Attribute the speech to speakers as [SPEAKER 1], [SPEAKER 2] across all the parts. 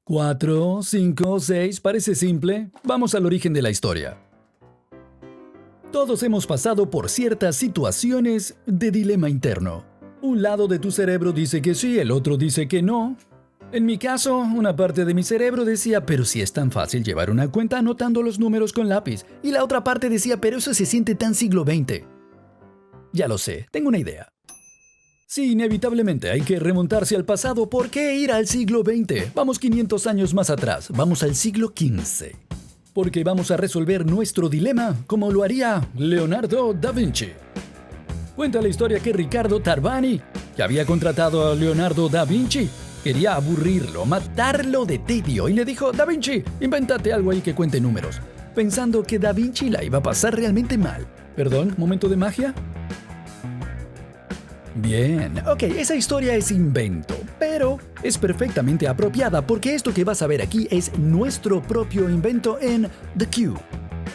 [SPEAKER 1] 4, 5, 6, parece simple. Vamos al origen de la historia. Todos hemos pasado por ciertas situaciones de dilema interno. Un lado de tu cerebro dice que sí, el otro dice que no. En mi caso, una parte de mi cerebro decía, pero si es tan fácil llevar una cuenta anotando los números con lápiz. Y la otra parte decía, pero eso se siente tan siglo XX. Ya lo sé, tengo una idea. Sí, inevitablemente hay que remontarse al pasado. ¿Por qué ir al siglo XX? Vamos 500 años más atrás, vamos al siglo XV. Porque vamos a resolver nuestro dilema como lo haría Leonardo da Vinci. Cuenta la historia que Riccardo Tarbani, que había contratado a Leonardo da Vinci, quería aburrirlo, matarlo de tedio y le dijo, Da Vinci, invéntate algo ahí que cuente números, pensando que Da Vinci la iba a pasar realmente mal. ¿Perdón? ¿Momento de magia? Bien, ok, esa historia es invento, pero es perfectamente apropiada porque esto que vas a ver aquí es nuestro propio invento en The Cube.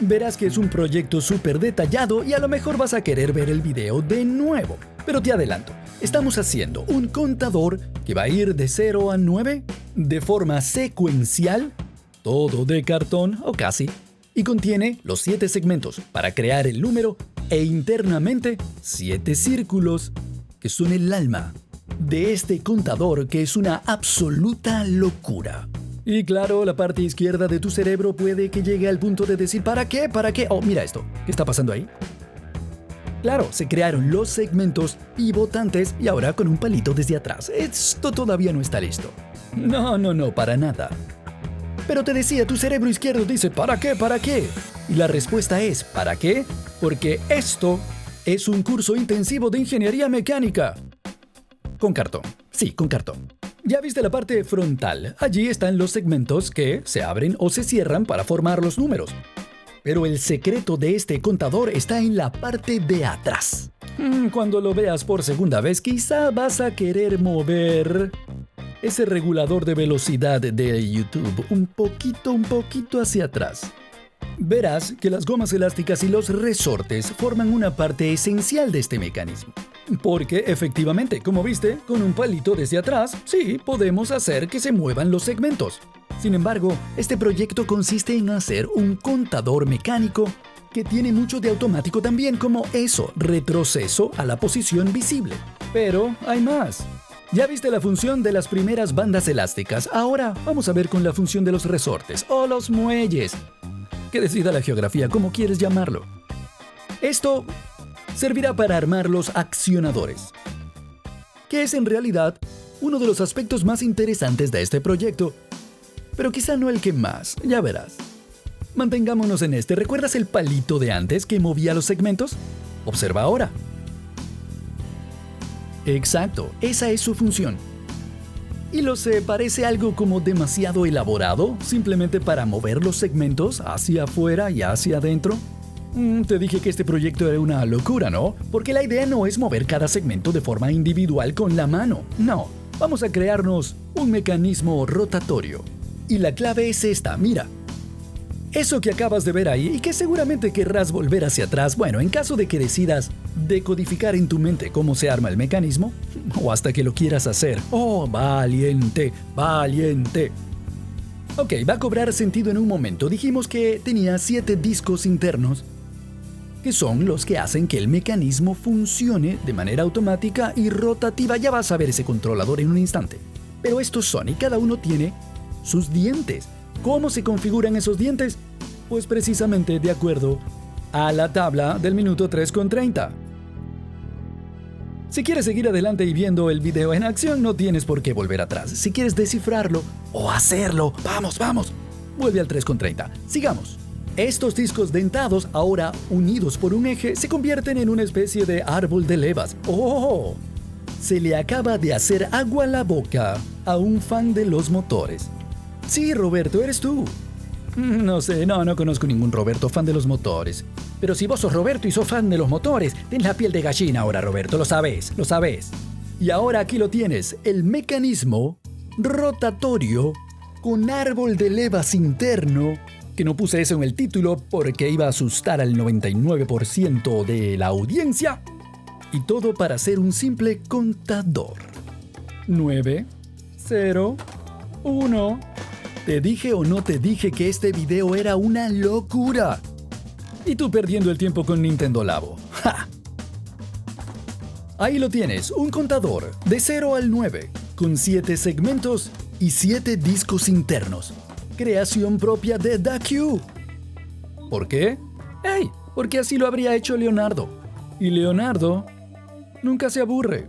[SPEAKER 1] Verás que es un proyecto súper detallado y a lo mejor vas a querer ver el video de nuevo. Pero te adelanto, estamos haciendo un contador que va a ir de 0 a 9 de forma secuencial, todo de cartón o casi, y contiene los 7 segmentos para crear el número e internamente 7 círculos que son el alma de este contador que es una absoluta locura. Y claro, la parte izquierda de tu cerebro puede que llegue al punto de decir ¿para qué? ¿Para qué? Oh, mira esto. ¿Qué está pasando ahí? Claro, se crearon los segmentos pivotantes y ahora con un palito desde atrás. Esto todavía no está listo. No, para nada. Pero te decía, tu cerebro izquierdo dice ¿para qué? ¿Para qué? Y la respuesta es ¿para qué? Porque esto es un curso intensivo de ingeniería mecánica. Con cartón. Sí, con cartón. Ya viste la parte frontal. Allí están los segmentos que se abren o se cierran para formar los números. Pero el secreto de este contador está en la parte de atrás. Cuando lo veas por segunda vez, quizá vas a querer mover ese regulador de velocidad de YouTube un poquito hacia atrás. Verás que las gomas elásticas y los resortes forman una parte esencial de este mecanismo. Porque efectivamente, como viste, con un palito desde atrás, sí, podemos hacer que se muevan los segmentos. Sin embargo, este proyecto consiste en hacer un contador mecánico que tiene mucho de automático también, como eso, retroceso a la posición visible. Pero hay más. Ya viste la función de las primeras bandas elásticas, ahora vamos a ver con la función de los resortes o los muelles. Que decida la geografía, como quieres llamarlo. Esto servirá para armar los accionadores, que es en realidad uno de los aspectos más interesantes de este proyecto, pero quizá no el que más, ya verás. Mantengámonos en este. ¿Recuerdas el palito de antes que movía los segmentos? Observa ahora. Exacto, esa es su función. Y lo sé, parece algo como demasiado elaborado, simplemente para mover los segmentos hacia afuera y hacia adentro. Te dije que este proyecto era una locura, ¿no? Porque la idea no es mover cada segmento de forma individual con la mano. No, vamos a crearnos un mecanismo rotatorio. Y la clave es esta, mira. Eso que acabas de ver ahí y que seguramente querrás volver hacia atrás, bueno, en caso de que decidas decodificar en tu mente cómo se arma el mecanismo, o hasta que lo quieras hacer. ¡Oh, valiente, valiente! Ok, va a cobrar sentido en un momento. Dijimos que tenía 7 discos internos, que son los que hacen que el mecanismo funcione de manera automática y rotativa. Ya vas a ver ese controlador en un instante. Pero estos son, y cada uno tiene sus dientes. ¿Cómo se configuran esos dientes? Pues precisamente de acuerdo a la tabla del minuto 3:30. Si quieres seguir adelante y viendo el video en acción, no tienes por qué volver atrás. Si quieres descifrarlo o hacerlo, vamos, vuelve al 3:30. Sigamos. Estos discos dentados, ahora unidos por un eje, se convierten en una especie de árbol de levas. ¡Oh! Se le acaba de hacer agua a la boca a un fan de los motores. Sí, Roberto, eres tú. No sé, no conozco ningún Roberto fan de los motores. Pero si vos sos Roberto y sos fan de los motores, tenés la piel de gallina ahora, Roberto, lo sabés. Y ahora aquí lo tienes, el mecanismo rotatorio con árbol de levas interno, que no puse eso en el título porque iba a asustar al 99% de la audiencia. Y todo para ser un simple contador. 9, 0, 1, ¿Te dije o no te dije que este video era una locura? Y tú perdiendo el tiempo con Nintendo Labo. ¡Ja! Ahí lo tienes, un contador de 0 al 9, con 7 segmentos y 7 discos internos. Creación propia de The Cube. ¿Por qué? ¡Hey! Porque así lo habría hecho Leonardo. Y Leonardo nunca se aburre.